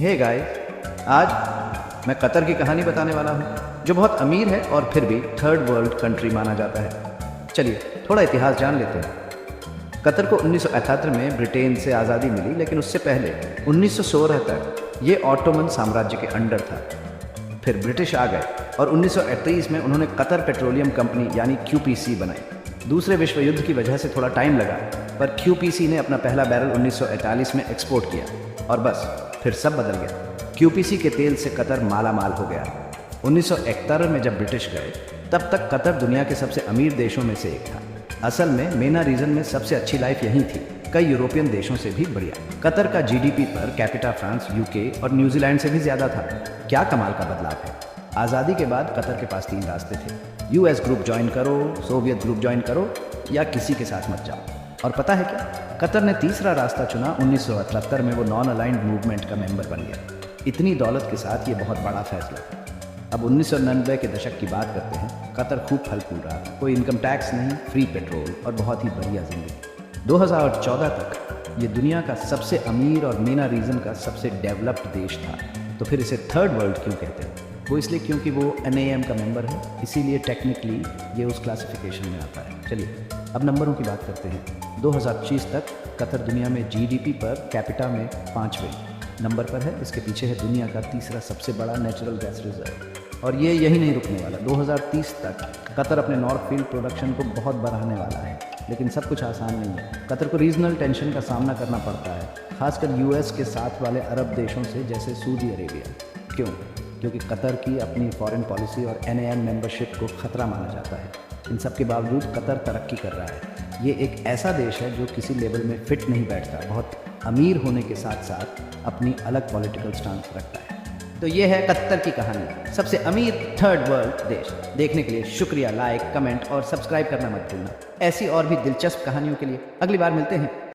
Hey guys, आज मैं Qatar की कहानी बताने वाला हूँ जो बहुत अमीर है और फिर भी थर्ड वर्ल्ड कंट्री माना जाता है। चलिए थोड़ा इतिहास जान लेते हैं। कतर को 1978 में ब्रिटेन से आज़ादी मिली, लेकिन उससे पहले 1916 तक ये ऑटोमन साम्राज्य के अंडर था। फिर ब्रिटिश आ गए और 1938 में उन्होंने कतर पेट्रोलियम कंपनी यानी QPC बनाई। दूसरे विश्व युद्ध की वजह से थोड़ा टाइम लगा, पर QPC ने अपना पहला बैरल 1941 में एक्सपोर्ट किया और बस फिर सब बदल गया। QPC के तेल से कतर माला माल हो गया। 1971 में जब ब्रिटिश गए तब तक कतर दुनिया के सबसे अमीर देशों में से एक था। असल में मेना रीजन में सबसे अच्छी लाइफ यहीं थी, कई यूरोपियन देशों से भी बढ़िया। कतर का GDP per capita France, UK और न्यूजीलैंड से भी ज़्यादा था। क्या कमाल का बदलाव है। आज़ादी के बाद कतर के पास 3 रास्ते थे। US ग्रुप ज्वाइन करो, सोवियत ग्रुप ज्वाइन करो या किसी के साथ मत जाओ। और पता है क्या, कतर ने तीसरा रास्ता चुना। 1978 में वो नॉन अलाइंड मूवमेंट का मेंबर बन गया। इतनी दौलत के साथ ये बहुत बड़ा फैसला था। अब 1990 के दशक की बात करते हैं। कतर खूब फल फूल रहा था, कोई इनकम टैक्स नहीं, फ्री पेट्रोल और बहुत ही बढ़िया जिंदगी। 2014 तक ये दुनिया का सबसे अमीर और मेना रीजन का सबसे डेवलप्ड देश था। तो फिर इसे थर्ड वर्ल्ड क्यों कहते हैं? वो इसलिए क्योंकि वो NAM का मेंबर है, इसीलिए टेक्निकली ये उस क्लासिफिकेशन में आता है। चलिए अब नंबरों की बात करते हैं। 2025 तक कतर दुनिया में GDP पर कैपिटा में 5वें नंबर पर है। इसके पीछे है दुनिया का तीसरा सबसे बड़ा नेचुरल गैस रिजर्व। और ये यही नहीं रुकने वाला। 2030 तक कतर अपने नॉर्थ फील्ड प्रोडक्शन को बहुत बढ़ाने वाला है। लेकिन सब कुछ आसान नहीं है। कतर को रीजनल टेंशन का सामना करना पड़ता है, खासकर US के साथ वाले अरब देशों से, जैसे सऊदी अरेबिया। क्यों? क्योंकि कतर की अपनी फॉरेन पॉलिसी और NAM मेंबरशिप को खतरा माना जाता है। इन सब के बावजूद कतर तरक्की कर रहा है। ये एक ऐसा देश है जो किसी लेवल में फिट नहीं बैठता, बहुत अमीर होने के साथ साथ अपनी अलग पॉलिटिकल स्टांस रखता है। तो ये है कतर की कहानी, सबसे अमीर थर्ड वर्ल्ड देश। देखने के लिए शुक्रिया। लाइक, कमेंट और सब्सक्राइब करना मत भूलना। ऐसी और भी दिलचस्प कहानियों के लिए अगली बार मिलते हैं।